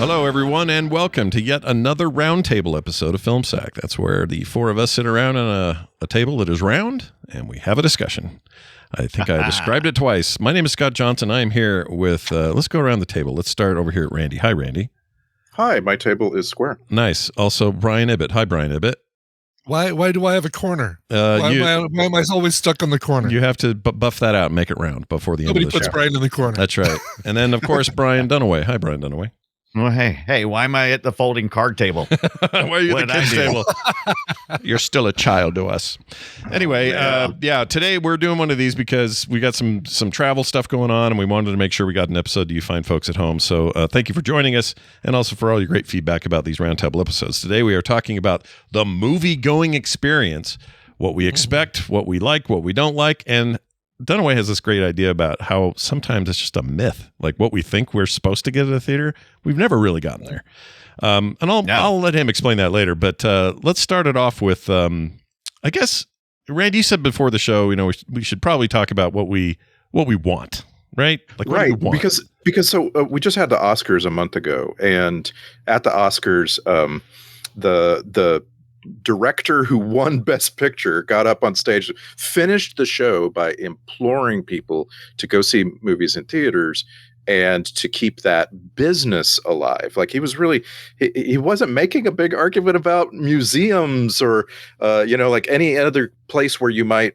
Hello, everyone, and welcome to yet another roundtable episode of Film Sack. That's where the four of us sit around on a table that is round, and we have a discussion. I think I described it twice. My name is Scott Johnson. I am here with, let's go around the table. Let's start over here at Randy. Hi, Randy. Hi, my table is square. Nice. Also, Brian Ibbett. Hi, Brian Ibbett. Why do I have a corner? Why am I always stuck on the corner? You have to buff that out and make it round before the end of the show. Nobody puts Brian in the corner. That's right. And then, of course, Brian Dunaway. Hi, Brian Dunaway. Well, hey, why am I at the folding card table? Why are you at the kids' table? You're still a child to us. Anyway, today we're doing one of these because we got some travel stuff going on, and we wanted to make sure we got an episode to you fine folks at home. So thank you for joining us, and also for all your great feedback about these roundtable episodes. Today we are talking about the movie-going experience, what we expect, what we like, what we don't like, and Dunaway has this great idea about how sometimes it's just a myth, like what we think we're supposed to get at a theater. We've never really gotten there. And I'll let him explain that later. But let's start it off with, I guess, Randy, you said before the show, we should probably talk about what we want, right? Like, what do we want? Because we just had the Oscars a month ago, and at the Oscars, the director who won Best Picture got up on stage, finished the show by imploring people to go see movies in theaters and to keep that business alive. Like, he wasn't making a big argument about museums or, like any other place where you might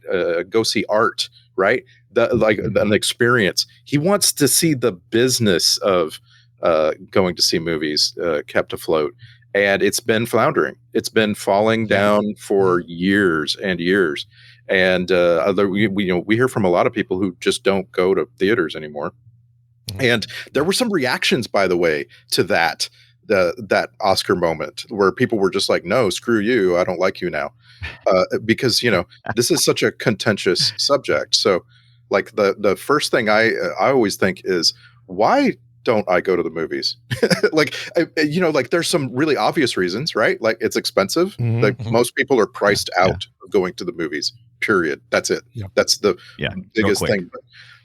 go see art, right? An experience. He wants to see the business of going to see movies kept afloat. And it's been floundering. It's been falling down for years and years. And we hear from a lot of people who just don't go to theaters anymore. Mm-hmm. And there were some reactions, by the way, to that Oscar moment where people were just like, no, screw you. I don't like you now. Because, this is such a contentious subject. So like the first thing I always think is, why don't I go to the movies? There's some really obvious reasons, right? Like, it's expensive. Mm-hmm. Like, most people are priced out of going to the movies, period. That's it. Yeah. That's the biggest thing.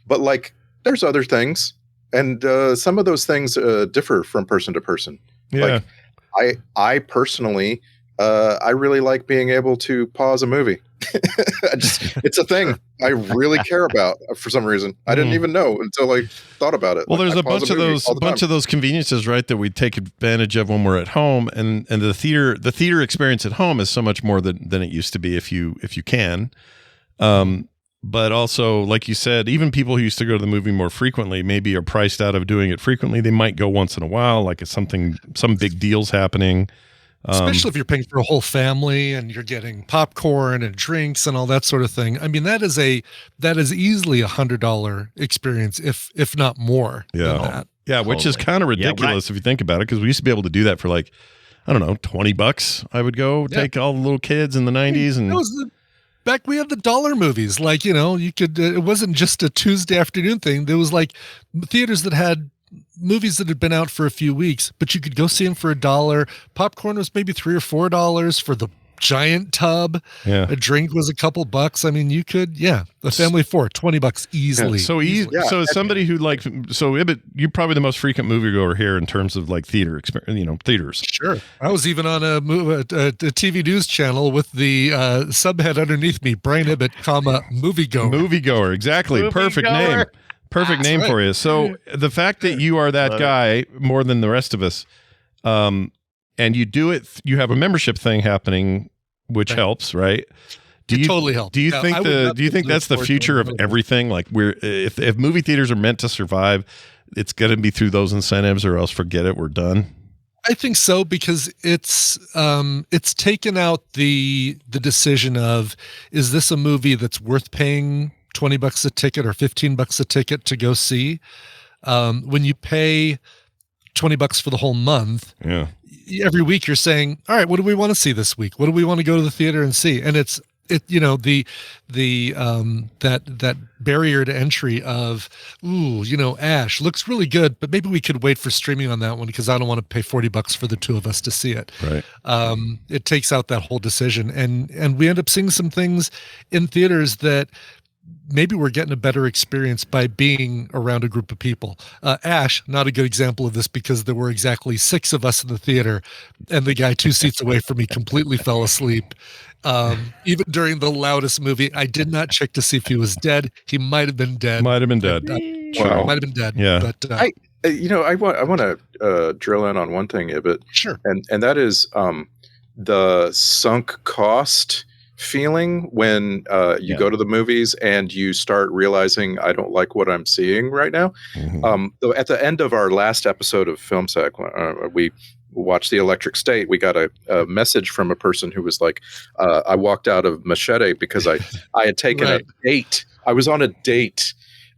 But like, there's other things. And some of those things differ from person to person. Yeah. Like, I personally, I really like being able to pause a movie. It's a thing I really care about for some reason. I didn't even know until I thought about it. Well, there's a bunch of those conveniences, right, that we take advantage of when we're at home, and the theater experience at home is so much more than it used to be if you can. But also, like you said, even people who used to go to the movie more frequently maybe are priced out of doing it frequently. They might go once in a while, like it's some big deal's happening. Especially if you're paying for a whole family and you're getting popcorn and drinks and all that sort of thing. I mean, that is easily $100 experience, if not more than that. Yeah, which is kind of ridiculous if you think about it, because we used to be able to do that for like, I don't know, $20. I would go take all the little kids in the 90s. And back we had the dollar movies. Like, you could, it wasn't just a Tuesday afternoon thing. There was like theaters that had movies that had been out for a few weeks, but you could go see them for $1. Popcorn was maybe $3 or $4 for the giant tub. Yeah. A drink was a couple bucks. I mean, you could, a family of $4, $20 easily. Yeah. So easy. Yeah. So as somebody who Ibbett, you're probably the most frequent moviegoer here in terms of like theater experience, theaters. Sure. I was even on a TV news channel with the subhead underneath me, Brian Ibbett, moviegoer. Moviegoer. Exactly. Perfect name. Perfect name for you. So the fact that you are that guy more than the rest of us, and you do it, you have a membership thing happening, which helps, right? Totally helps. Do you think that's the future of everything? Like, if movie theaters are meant to survive, it's going to be through those incentives, or else forget it, we're done. I think so, because it's taken out the decision of, is this a movie that's worth paying $20 a ticket or $15 a ticket to go see? When you pay $20 for the whole month, every week you're saying, all right, what do we want to see this week? What do we want to go to the theater and see? And that barrier to entry of, Ash looks really good, but maybe we could wait for streaming on that one because I don't want to pay $40 for the two of us to see it. Right. It takes out that whole decision, and we end up seeing some things in theaters that maybe we're getting a better experience by being around a group of people. Ash, not a good example of this because there were exactly 6 of us in the theater, and the guy 2 seats away from me completely fell asleep. Even during the loudest movie, I did not check to see if he was dead. He might have been dead. Might have been dead. Wow. Might have been dead. Yeah. But I want to drill in on one thing, Ibit. Sure. And that is the sunk cost feeling when you go to the movies and you start realizing I don't like what I'm seeing right now. Though at the end of our last episode of Film Sec, we watched The Electric State. We got a message from a person who was like, I walked out of Machete because I had taken a date. I was on a date.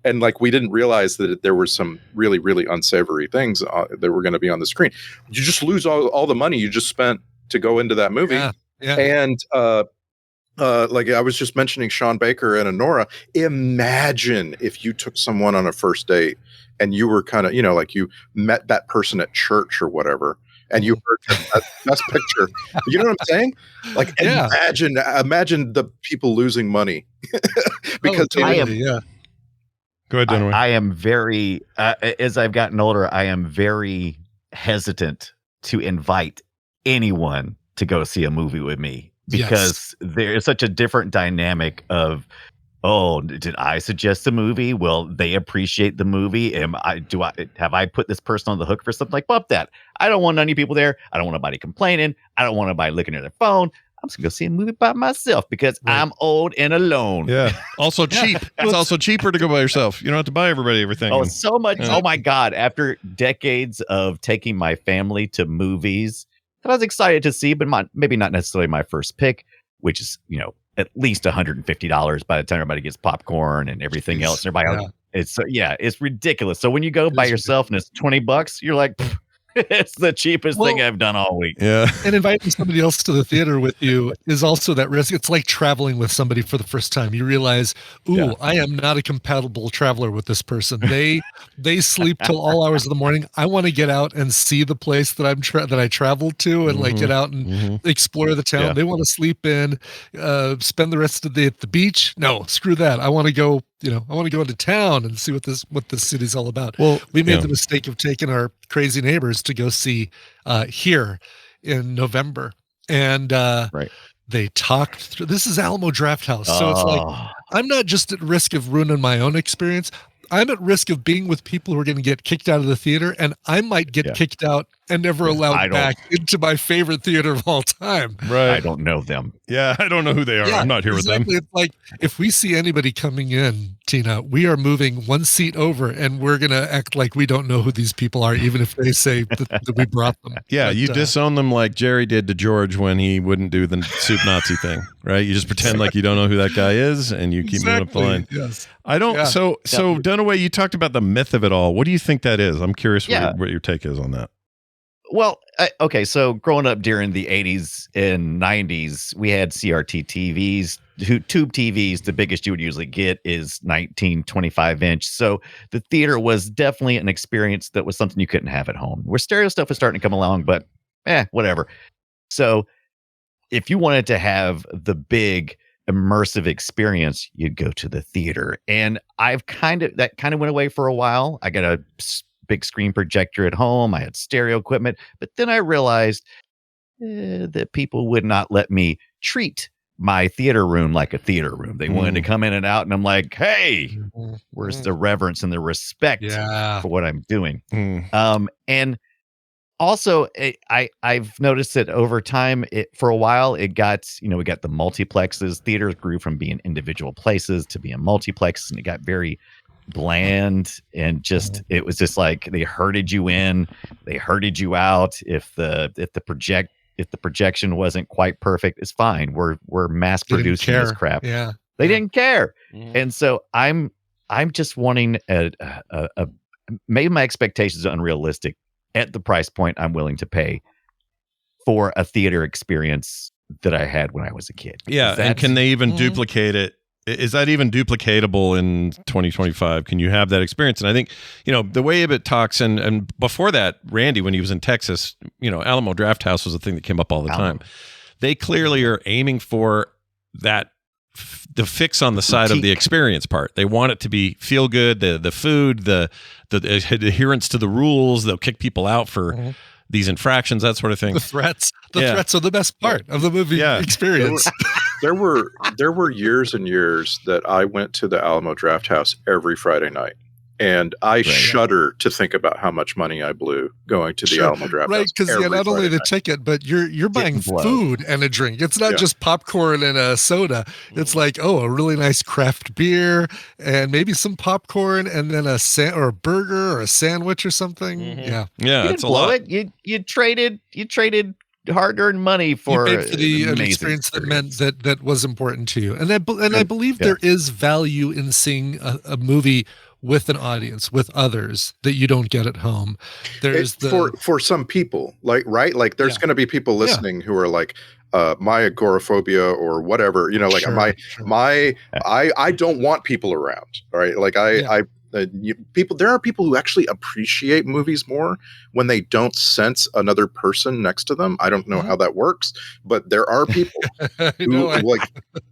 And like, we didn't realize that there were some really, really unsavory things that were going to be on the screen. You just lose all the money you just spent to go into that movie. Yeah. And like I was just mentioning Sean Baker and Honora, imagine if you took someone on a first date and you were kind of, like you met that person at church or whatever, and you heard that best picture. You know what I'm saying? Like, imagine the people losing money because Go ahead, Dunaway. I am very, as I've gotten older, I am very hesitant to invite anyone to go see a movie with me because there is such a different dynamic of, oh, did I suggest the movie? Will they appreciate the movie? Have I put this person on the hook for something? Like, bump that. I don't want any people there. I don't want anybody complaining. I don't want anybody looking at their phone. I'm just going to go see a movie by myself because I'm old and alone. Yeah. Also cheap. It's also cheaper to go by yourself. You don't have to buy everybody everything. Oh, so much. Oh, my God. After decades of taking my family to movies that I was excited to see, but maybe not necessarily my first pick, which is, at least $150 by the time everybody gets popcorn and everything else. Everybody else, it's ridiculous. So when you go by yourself and it's $20, you're like, it's the cheapest thing I've done all week. Yeah. And inviting somebody else to the theater with you is also that risk. It's like traveling with somebody for the first time. You realize, I am not a compatible traveler with this person. They sleep till all hours of the morning. I want to get out and see the place that that I traveled to and like get out and explore the town. They want to sleep in, spend the rest of the day at the beach. No, screw that. I want to go. I want to go into town and see what this city's all about. Well, we made the mistake of taking our crazy neighbors to go see Here in November, and they talked through. This is Alamo Drafthouse, so it's like I'm not just at risk of ruining my own experience. I'm at risk of being with people who are going to get kicked out of the theater, and I might get kicked out and never allowed back into my favorite theater of all time. Right. I don't know them. Yeah, I don't know who they are. I'm not here with them. It's like if we see anybody coming in, Tina, we are moving one seat over, and we're going to act like we don't know who these people are, even if they say that we brought them. Yeah, but, you disown them like Jerry did to George when he wouldn't do the soup Nazi thing, right? You just pretend like you don't know who that guy is, and you keep moving up the line. Yes. I don't. Yeah. So Dunaway, you talked about the myth of it all. What do you think that is? I'm curious what your take is on that. Well, okay, so growing up during the 80s and 90s, we had CRT TVs, tube TVs. The biggest you would usually get is 1925-inch. So the theater was definitely an experience that was something you couldn't have at home. Where stereo stuff was starting to come along, but whatever. So if you wanted to have the big immersive experience, you'd go to the theater. And that kind of went away for a while. I got a big screen projector at home. I had stereo equipment, but then I realized that people would not let me treat my theater room like a theater room. They wanted to come in and out, and I'm like, hey, where's the reverence and the respect for what I'm doing? And also, I've noticed that over time, for a while, it got, we got the multiplexes. Theaters grew from being individual places to being multiplexes, and it got very bland, and it was just like they herded you in, they herded you out. If the projection wasn't quite perfect, it's fine. We're mass producing this crap. Yeah, they didn't care, and so I'm just wanting maybe my expectations are unrealistic at the price point I'm willing to pay for a theater experience that I had when I was a kid. Yeah, and can they even duplicate it? Is that even duplicatable in 2025? Can you have that experience? And I think, the way Ibit talks, and before that, Randy, when he was in Texas, Alamo Drafthouse was a thing that came up all the time. They clearly are aiming for that the fix on the side of the experience part. They want it to be feel good, the food, the adherence to the rules. They'll kick people out for these infractions, that sort of thing. The threats are the best part of the movie experience. There were years and years that I went to the Alamo Drafthouse every Friday night. And I shudder to think about how much money I blew going to the Alamo Drafthouse. Right, because not only the ticket, but you're buying food and a drink. It's not just popcorn and a soda. It's like, a really nice craft beer and maybe some popcorn and then or a burger or a sandwich or something. Yeah, it's a lot. You traded hard-earned money for an experience that meant that was important to you. And I believe there is value in seeing a movie with an audience, with others that you don't get at home. There's for some people, like there's going to be people listening who are like, my agoraphobia or whatever, I don't want people around. Right. Like there are people who actually appreciate movies more when they don't sense another person next to them. I don't know how that works, but there are people who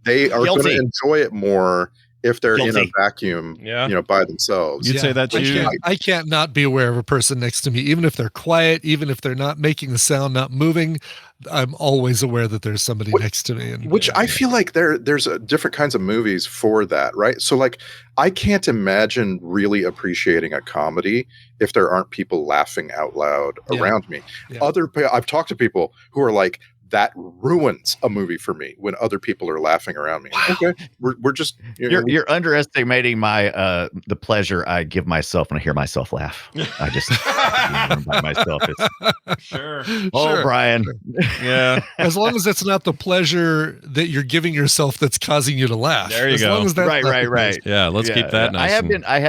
they are going to enjoy it more if they're in a vacuum, by themselves. You'd say that too. I can't not be aware of a person next to me, even if they're quiet, even if they're not making a sound, not moving. I'm always aware that there's somebody next to me. I feel like there's different kinds of movies for that, right? So I can't imagine really appreciating a comedy if there aren't people laughing out loud around me. Yeah. I've talked to people who are like, that ruins a movie for me when other people are laughing around me. Wow. Okay, we're just you're underestimating my the pleasure I give myself when I hear myself laugh. I just by myself. Sure. Oh, Brian. Yeah. As long as it's not the pleasure that you're giving yourself that's causing you to laugh. There you go. As long as that's right. Yeah. Let's keep that nice. I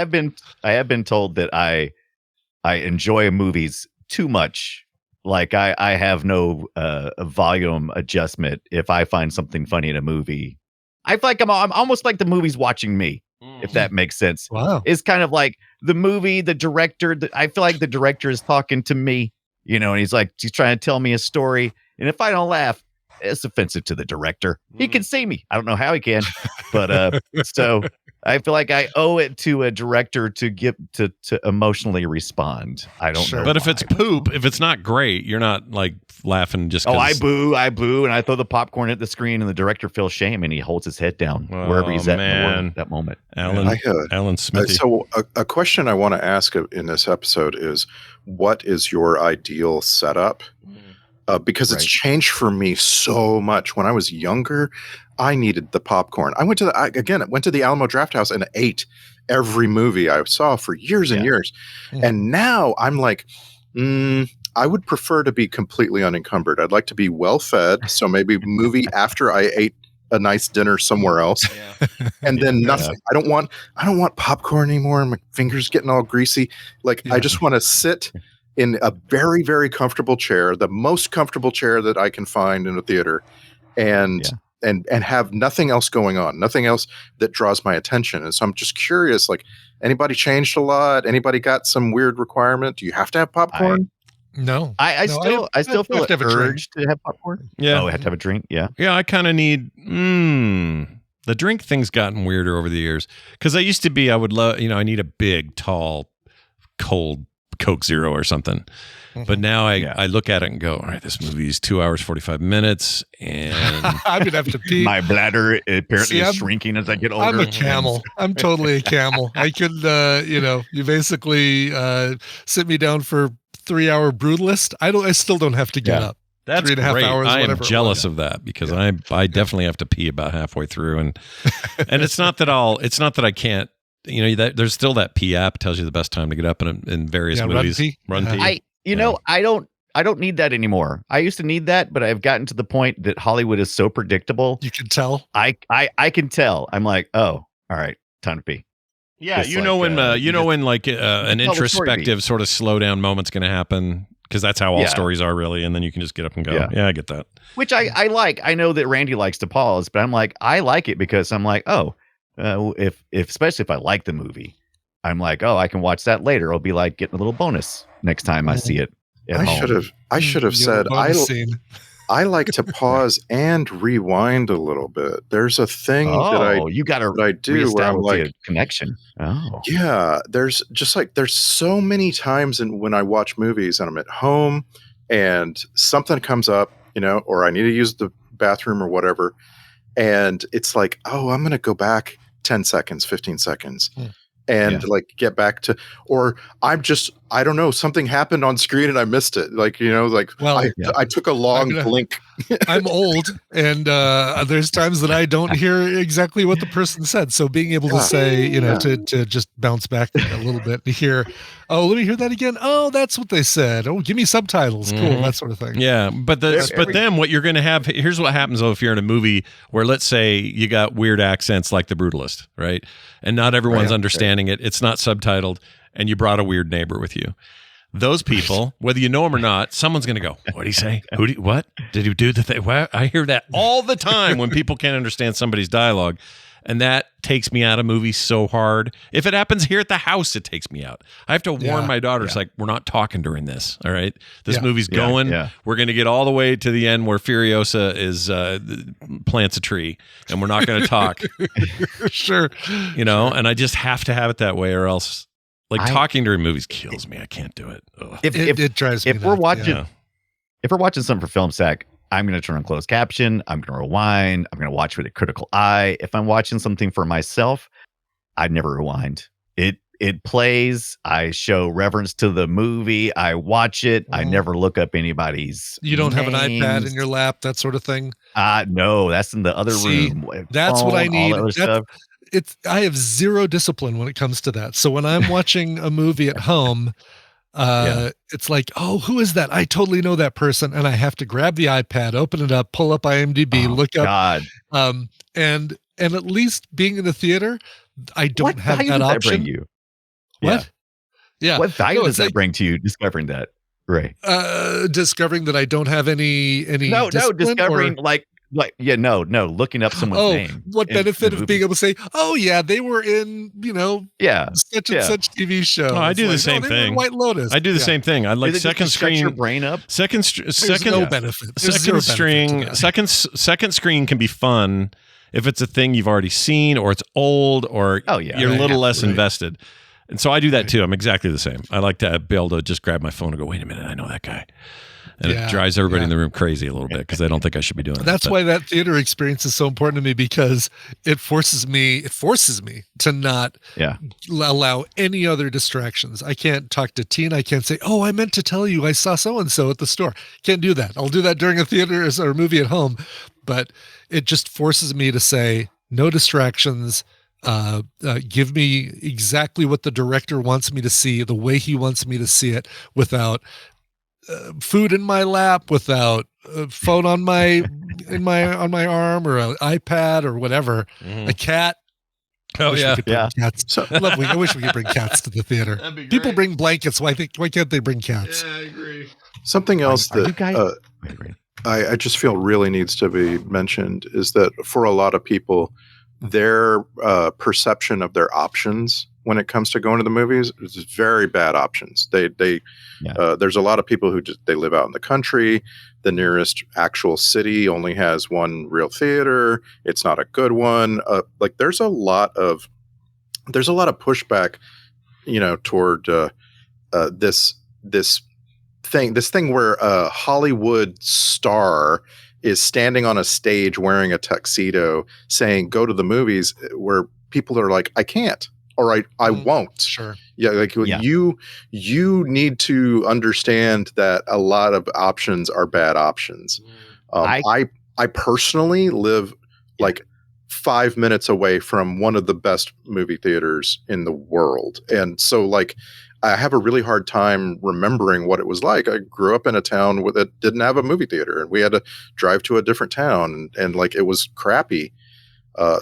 have been told that I enjoy movies too much. Like I have no volume adjustment if I find something funny in a movie. I feel like I'm almost like the movie's watching me, if that makes sense. Wow. It's kind of like the movie, the director. I feel like the director is talking to me, and he's trying to tell me a story. And if I don't laugh, it's offensive to the director. He can see me. I don't know how he can, but so I feel like I owe it to a director to get to emotionally respond. I don't know. But if it's poop, if it's not great, you're not like laughing just 'cause. I boo, and I throw the popcorn at the screen, and the director feels shame, and he holds his head down wherever he's at in the world at that moment. Alan Smithy. So a question I want to ask in this episode is, what is your ideal setup? Because it's changed for me so much. When I was younger, I needed the popcorn. I went to the Alamo Drafthouse and ate every movie I saw for years and years. And now I'm like, I would prefer to be completely unencumbered. I'd like to be well fed. So maybe movie after I ate a nice dinner somewhere else, and then nothing. I don't want popcorn anymore. My fingers getting all greasy. I just want to sit in a very, very comfortable chair, the most comfortable chair that I can find in a theater, and have nothing else going on, nothing else that draws my attention. And so I'm just curious, anybody changed a lot? Anybody got some weird requirement? Do you have to have popcorn? No. I still feel the urge to have popcorn. Yeah. Oh, I have to have a drink. Yeah. Yeah, I kind of need the drink thing's gotten weirder over the years. Because I used to be, I would love, I need a big, tall, cold Coke Zero or something. But now I look at it and go, all right, this movie is 2 hours, 45 minutes. And I'm going to have to pee. My bladder apparently is shrinking as I get older. I'm a camel. I'm totally a camel. I could, you basically sit me down for 3-hour brutalist. I still don't have to get up. That's 3.5 great. hours. I am jealous of that because I definitely have to pee about halfway through. And it's not that I can't, there's still that pee app tells you the best time to get up in various movies. Run pee. I don't need that anymore. I used to need that, but I've gotten to the point that Hollywood is so predictable. You can tell. I can tell. I'm like, oh, all right, time to pee. Yeah, just when an introspective sort of slow down moment's going to happen, because that's how all stories are really, and then you can just get up and go. Yeah, I get that. Which I like. I know that Randy likes to pause, but I'm like, I like it because I'm like, oh, if especially if I like the movie, I'm like, oh, I can watch that later. It'll be like getting a little bonus next time I see it. I should have said I like to pause and rewind a little bit. There's a thing you got to that I do where I'm like, a connection. Oh, yeah, there's so many times when I watch movies and I'm at home and something comes up, or I need to use the bathroom or whatever. And it's like, oh, I'm going to go back 10 seconds, 15 seconds. And like get back to, or I don't know, something happened on screen and I missed it. Like, I took a long blink. I'm old, and there's times that I don't hear exactly what the person said. So being able to say, to just bounce back a little bit to hear, oh, let me hear that again. Oh, that's what they said. Oh, give me subtitles. Cool, that sort of thing. Yeah, but then what you're going to have, here's what happens though if you're in a movie where, let's say, you got weird accents like The Brutalist, right? And not everyone's understanding it. It's not subtitled, and you brought a weird neighbor with you. Those people, whether you know them or not, someone's going to go, what did he say? What? Did he do the thing? What? I hear that all the time when people can't understand somebody's dialogue. And that takes me out of movies so hard. If it happens here at the house, it takes me out. I have to warn my daughters, like, we're not talking during this. All right. This movie's going. Yeah. We're going to get all the way to the end where Furiosa is plants a tree, and we're not going to talk. Sure. And I just have to have it that way, or else talking during movies kills me. I can't do it. It drives me nuts. If we're watching something for Film Sack, I'm going to turn on closed caption. I'm going to rewind. I'm going to watch with a critical eye. If I'm watching something for myself, I'd never rewind. It plays. I show reverence to the movie. I watch it. I never look up anybody's You don't names. have an iPad in your lap, that sort of thing? No, that's in the other room. That's what I need. Stuff. I have zero discipline when it comes to that. So when I'm watching a movie at home, it's like, oh, who is that? I totally know that person. And I have to grab the iPad, open it up, pull up IMDb, look up. And at least being in the theater, I don't have that option. Bring you? What? Yeah. What value does that bring to you, discovering that? Right. Discovering that I don't have any discovering looking up someone's name. What benefit of being able to say, oh yeah, they were in, such and such TV show. Oh, I do the same thing. White Lotus. I do the same thing. I like second screen. Shut your brain up. Second no benefit. Second screen can be fun if it's a thing you've already seen, or it's old, or you're a little less invested. And so I do that too. I'm exactly the same. I like to be able to just grab my phone and go, wait a minute, I know that guy. And it drives everybody in the room crazy a little bit because they don't think I should be doing that. That's why that theater experience is so important to me, because it forces me to not allow any other distractions. I can't talk to Teen. I can't say, oh, I meant to tell you I saw so-and-so at the store. Can't do that. I'll do that during a theater or a movie at home, but it just forces me to say no distractions. Give me exactly what the director wants me to see, the way he wants me to see it, without food in my lap, without a phone on my arm, or an iPad or whatever. A cat. Oh yeah, cats. So lovely. I wish we could bring cats to the theater. People bring blankets. Why can't they bring cats? Yeah, I agree. Something else that I just feel really needs to be mentioned is that for a lot of people, their perception of their options when it comes to going to the movies is very bad options. There's a lot of people who they live out in the country. The nearest actual city only has one real theater. It's not a good one. There's a lot of pushback, toward this thing where a Hollywood star is standing on a stage wearing a tuxedo saying, go to the movies, where people are like, I can't, or I won't. Sure. Yeah. You need to understand that a lot of options are bad options. I personally live 5 minutes away from one of the best movie theaters in the world. And so I have a really hard time remembering what it was like. I grew up in a town that didn't have a movie theater, and we had to drive to a different town, and it was crappy.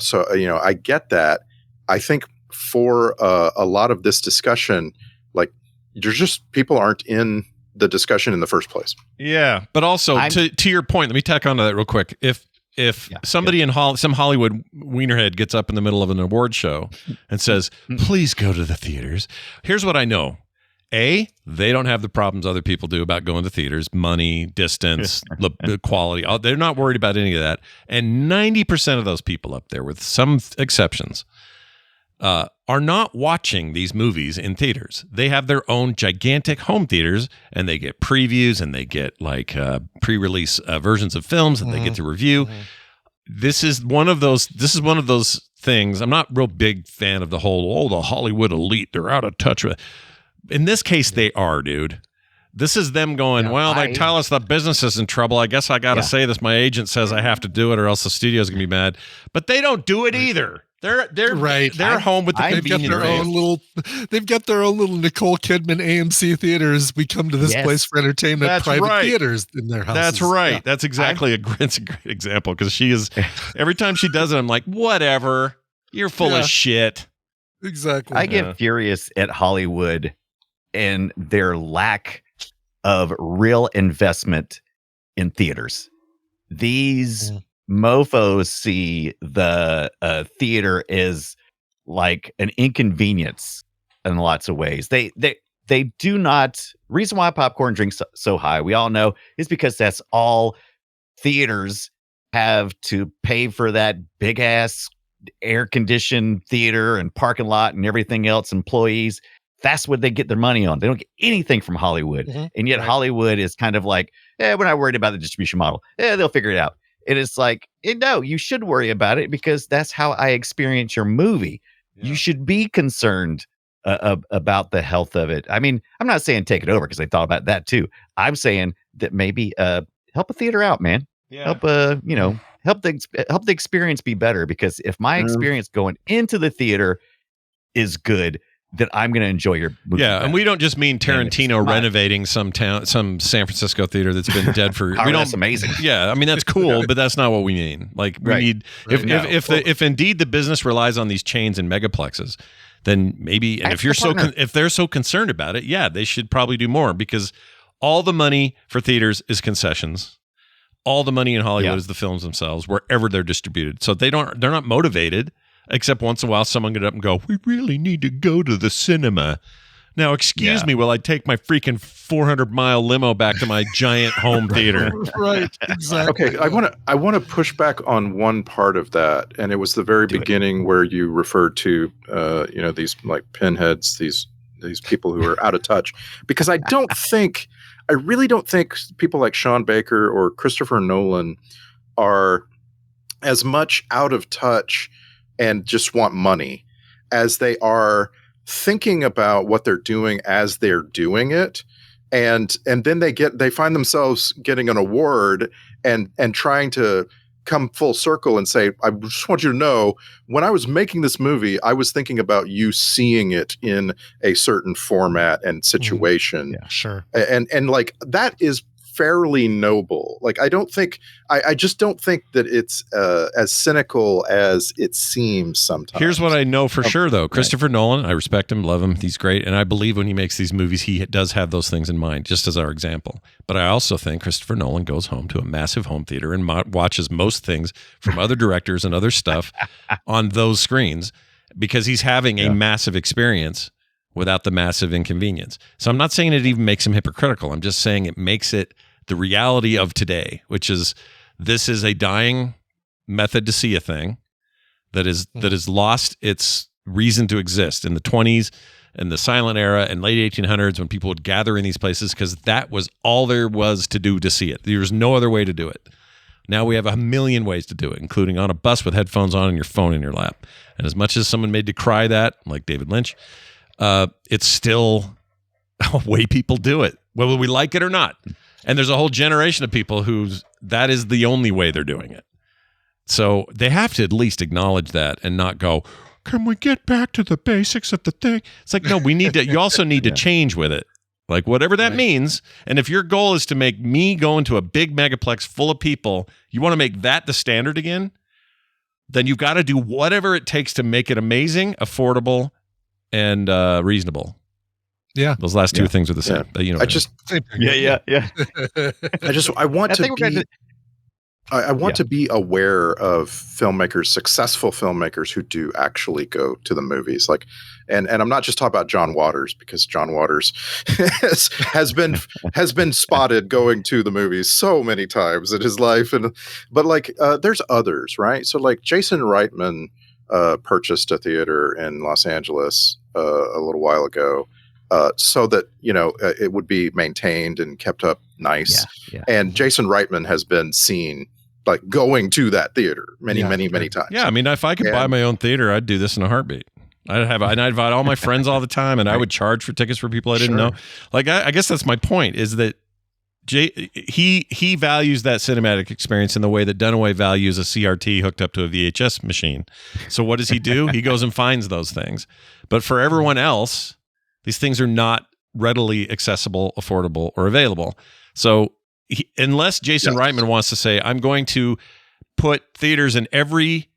So I get that. I think for a lot of this discussion, people aren't in the discussion in the first place. Yeah, but also to your point, let me tack onto that real quick. If somebody in some Hollywood wienerhead gets up in the middle of an award show and says, please go to the theaters, here's what I know. A, they don't have the problems other people do about going to theaters, money, distance, the quality. They're not worried about any of that. And 90% of those people up there, with some exceptions, are not watching these movies in theaters. They have their own gigantic home theaters, and they get previews, and they get like pre-release versions of films that they get to review. This is one of those things. I'm not a real big fan of the whole, the Hollywood elite, they're out of touch with. In this case, they are, dude. This is them going, they tell us the business is in trouble. I guess I got to say this. My agent says I have to do it or else the studio's going to be mad. But they don't do it either. They're right. They're home with the convenience. They've got their own little Nicole Kidman AMC theaters. We come to this place for entertainment. That's private right. theaters in their houses. That's right. Yeah. That's exactly it's a great example, because she is. Every time she does it, I'm like, whatever. You're full of shit. Exactly. I get furious at Hollywood and their lack of real investment in theaters. These mofos see the theater is like an inconvenience in lots of ways. They do not. Reason why popcorn drinks so high, we all know, is because that's all theaters have to pay for, that big ass air conditioned theater and parking lot and everything else, employees. That's what they get their money on. They don't get anything from Hollywood. And yet Hollywood is kind of like, we're not worried about the distribution model. They'll figure it out. It is like, no, you should worry about it, because that's how I experience your movie. You should be concerned about the health of it. I mean, I'm not saying take it over, because I thought about that too. I'm saying that maybe help a theater out, man. Help help the experience be better, because if my experience going into the theater is good, that I'm going to enjoy your movie. Yeah, and we don't just mean Tarantino renovating some San Francisco theater that's been dead for. That's amazing. Yeah, I mean that's cool, but that's not what we mean. Like we need if indeed the business relies on these chains and megaplexes, then maybe. And if they're so concerned about it, they should probably do more, because all the money for theaters is concessions. All the money in Hollywood is the films themselves, wherever they're distributed. So they're not motivated. Except once in a while, someone get up and go, we really need to go to the cinema. Now, excuse me while I take my freaking 400-mile limo back to my giant home theater. Right, exactly. Okay, I want to push back on one part of that, and it was the very beginning where you referred to, these like pinheads, these people who are out of touch, because I really don't think people like Sean Baker or Christopher Nolan are as much out of touch and just want money as they are thinking about what they're doing as they're doing it. And then they find themselves getting an award and trying to come full circle and say, I just want you to know, when I was making this movie, I was thinking about you seeing it in a certain format and situation. Yeah, sure. And like, that is fairly noble. Like, I just don't think that it's as cynical as it seems sometimes. Here's what I know for sure, though. Christopher Nolan, I respect him, love him. He's great. And I believe when he makes these movies, he does have those things in mind, just as our example. But I also think Christopher Nolan goes home to a massive home theater and watches most things from other directors and other stuff on those screens, because he's having a massive experience without the massive inconvenience. So I'm not saying it even makes him hypocritical. I'm just saying it makes it the reality of today, which is this is a dying method to see a thing that is lost its reason to exist in the 20s and the silent era and late 1800s, when people would gather in these places because that was all there was to do to see it. There was no other way to do it. Now we have a million ways to do it, including on a bus with headphones on and your phone in your lap. And as much as someone may decry that, like David Lynch, it's still a way people do it, whether we like it or not. And there's a whole generation of people that is the only way they're doing it. So they have to at least acknowledge that and not go, can we get back to the basics of the thing? It's like, no, you also need to change with it. Like whatever that means. And if your goal is to make me go into a big megaplex full of people, you want to make that the standard again, then you've got to do whatever it takes to make it amazing, affordable, and reasonable. Yeah. Those last two things are the same. I want to I want to be aware of filmmakers, successful filmmakers who do actually go to the movies. Like, and I'm not just talking about John Waters, because John Waters has been spotted going to the movies so many times in his life. But like, there's others, right? So like Jason Reitman purchased a theater in Los Angeles a little while ago. So that, it would be maintained and kept up nice. Yeah. And Jason Reitman has been seen like going to that theater many times. Yeah, I mean, if I could buy my own theater, I'd do this in a heartbeat. I'd invite all my friends all the time, and I would charge for tickets for people I didn't know. Like, I guess that's my point, is that he values that cinematic experience in the way that Dunaway values a CRT hooked up to a VHS machine. So what does he do? He goes and finds those things. But for everyone else, these things are not readily accessible, affordable, or available. So unless Jason Reitman wants to say, I'm going to put theaters in every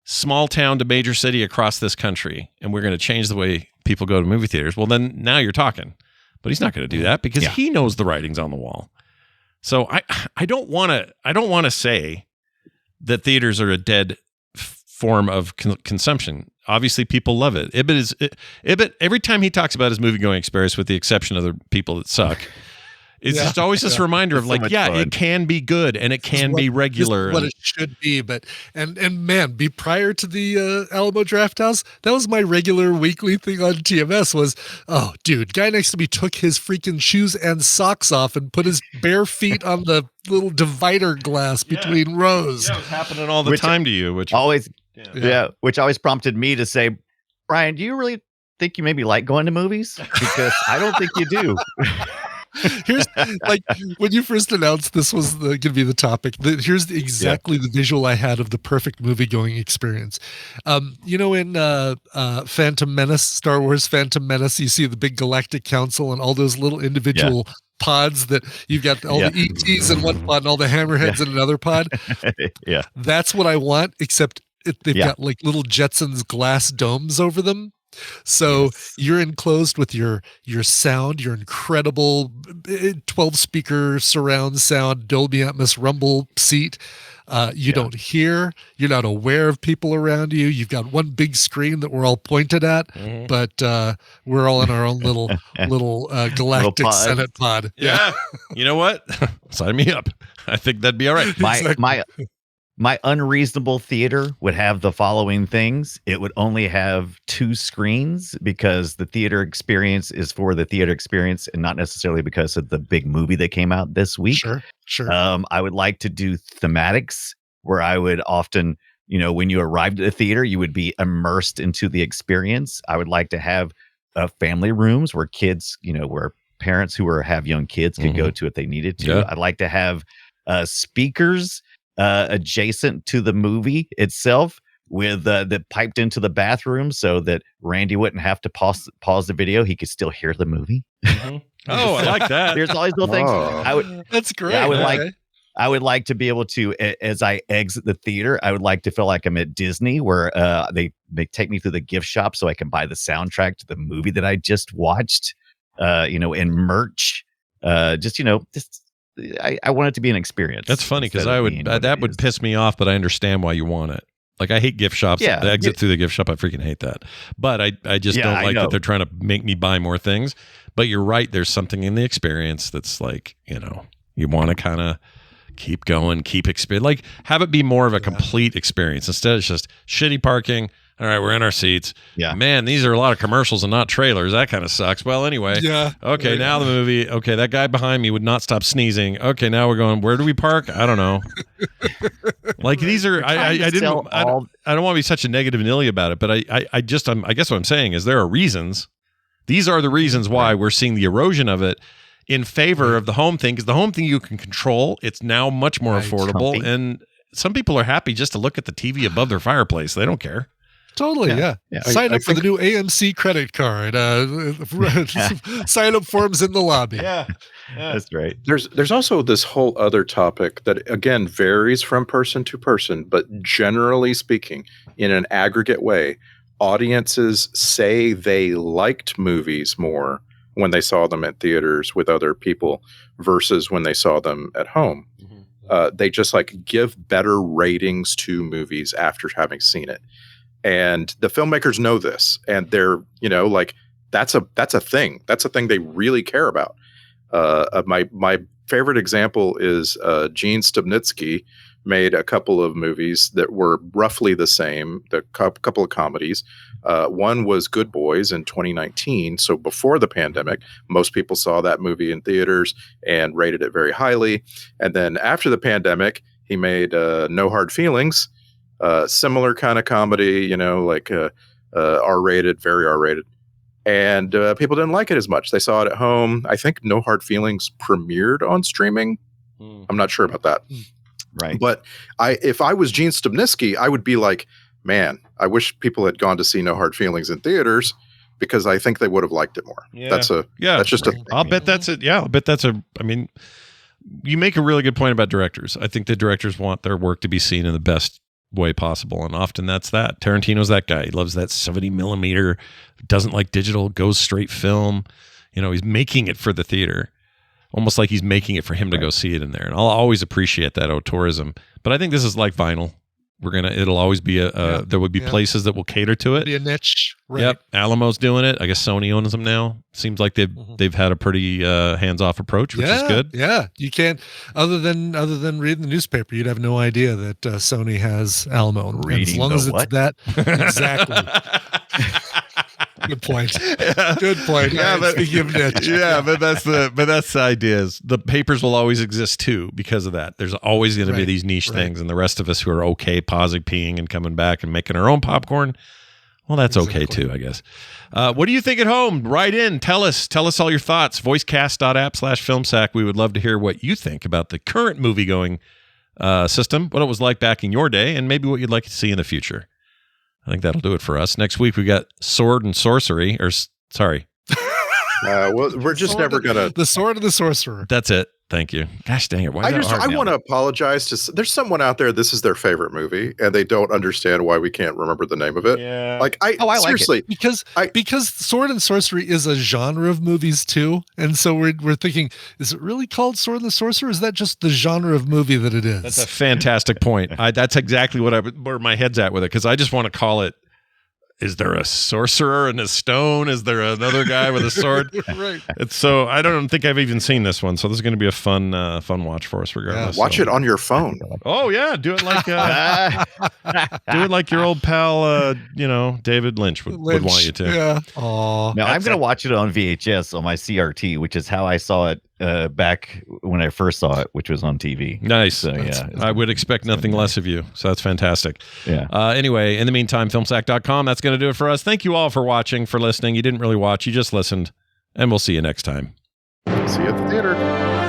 small town to major city across this country, and we're going to change the way people go to movie theaters, well, then now you're talking. But he's not going to do that because he knows the writing's on the wall. So I don't want to say that theaters are a dead form of consumption. Obviously, people love it. Ibit, every time he talks about his movie-going experience, with the exception of the people that suck, it's just always this reminder of like, it can be good and it can be regular. What it should be, but and man, prior to the Alamo Drafthouse, that was my regular weekly thing on TMS. Was, oh, dude, guy next to me took his freaking shoes and socks off and put his bare feet on the little divider glass between rows. Yeah, it was happening all the time to you, which always prompted me to say, Brian, do you really think you maybe like going to movies? Because I don't think you do. Here's like when you first announced this was going to be the topic. Here's exactly the visual I had of the perfect movie going experience. In Phantom Menace, Star Wars Phantom Menace, you see the big galactic council and all those little individual pods that you've got all the ETs in one pod and all the hammerheads in another pod. That's what I want, except they've got like little Jetsons glass domes over them. So you're enclosed with your sound, your incredible 12 speaker surround sound, Dolby Atmos rumble seat. You don't hear, you're not aware of people around you. You've got one big screen that we're all pointed at, but we're all in our own little galactic Senate pod. Yeah. You know what? Sign me up. I think that'd be all right. My unreasonable theater would have the following things. It would only have 2 screens because the theater experience is for the theater experience and not necessarily because of the big movie that came out this week. Sure. I would like to do thematics where I would often, when you arrived at the theater, you would be immersed into the experience. I would like to have family rooms where kids, where parents who have young kids could go to if they needed to. Yeah. I'd like to have speakers adjacent to the movie itself with that piped into the bathroom so that Randy wouldn't have to pause the video. He could still hear the movie. Oh, I like that. There's all these little things. That's great. I would like to be able to, as I exit the theater, I would like to feel like I'm at Disney where they take me through the gift shop so I can buy the soundtrack to the movie that I just watched, and merch. I want it to be an experience. That's funny because that would piss me off, but I understand why you want it. Like, I hate gift shops. The exit through the gift shop, I freaking hate that. But I just don't like that they're trying to make me buy more things. But you're right. There's something in the experience that's like, you want to kind of keep going, keep experience. Like, have it be more of a complete experience. Instead, it's just shitty parking. All right, we're in our seats. Yeah. Man, these are a lot of commercials and not trailers. That kind of sucks. Well, anyway. Yeah. Okay, now the movie. Okay, that guy behind me would not stop sneezing. Okay, now we're going, where do we park? I don't know. Like, these are, I don't want to be such a negative Nilly about it, but I guess what I'm saying is there are reasons. These are the reasons why we're seeing the erosion of it in favor of the home thing, because the home thing you can control. It's now much more affordable. And some people are happy just to look at the TV above their fireplace. They don't care. Totally, yeah. Sign up for the new AMC credit card. Sign up forms in the lobby. Yeah, that's great. There's also this whole other topic that, again, varies from person to person, but generally speaking, in an aggregate way, audiences say they liked movies more when they saw them at theaters with other people versus when they saw them at home. They just like give better ratings to movies after having seen it. And the filmmakers know this, and they're, like that's a thing. That's a thing they really care about. My favorite example is Gene Stupnitsky made a couple of movies that were roughly the same, the couple of comedies. One was Good Boys in 2019. So before the pandemic, most people saw that movie in theaters and rated it very highly. And then after the pandemic, he made No Hard Feelings, similar kind of comedy, like R-rated, very R-rated. And people didn't like it as much. They saw it at home. I think No Hard Feelings premiered on streaming. I'm not sure about that. Right. But if I was Gene Stupnitsky, I would be like, man, I wish people had gone to see No Hard Feelings in theaters, because I think they would have liked it more. Yeah. That's just a. I'll bet that's it. Yeah, I'll bet that's a. I mean, you make a really good point about directors. I think the directors want their work to be seen in the best way possible, and often that's that. Tarantino's that guy. He loves that 70 millimeter. Doesn't like digital. Goes straight film. He's making it for the theater. Almost like he's making it for him to go see it in there. And I'll always appreciate that auteurism. But I think this is like vinyl. It'll always be there would be places that will cater to it. Be a niche. Right. Yep. Alamo's doing it. I guess Sony owns them now. Seems like they've had a pretty hands-off approach, which is good. Yeah. You can't, other than reading the newspaper, you'd have no idea that Sony has Alamo. And as long as it's that, exactly. Good point. Good point. Yeah, but speaking of niche. Yeah, but that's the idea. Is the papers will always exist too because of that. There's always going to be these niche things, and the rest of us who are okay pausing, peeing, and coming back and making our own popcorn, well, that's okay too, I guess. What do you think at home? Write in. Tell us all your thoughts. Voicecast.app/filmsack. We would love to hear what you think about the current movie-going system, what it was like back in your day, and maybe what you'd like to see in the future. I think that'll do it for us. Next week, we got Sword and Sorcery, We're just never going to. The Sword and the Sorcerer. That's it. Thank you. Gosh dang it. Why I want to apologize to. There's someone out there, this is their favorite movie, and they don't understand why we can't remember the name of it. Yeah. I seriously. Like it. Because Sword and Sorcery is a genre of movies too. And so we're thinking, is it really called Sword and the Sorcerer? Or is that just the genre of movie that it is? That's a fantastic point. That's exactly where my head's at with it, because I just want to call it, is there a sorcerer and a stone? Is there another guy with a sword? Right. So I don't think I've even seen this one. So this is going to be a fun watch for us regardless. Watch it on your phone. Oh yeah, do it like your old pal, David Lynch would want you to. Yeah. Aww. Now I'm going to watch it on VHS on my CRT, which is how I saw it back when I first saw it, which was on TV. Nice. So yeah, I would expect nothing less of you. So that's fantastic. Yeah. Anyway, in the meantime, filmsack.com. That's going to do it for us. Thank you all for watching, for listening. You didn't really watch, you just listened, and we'll see you next time. See you at the theater.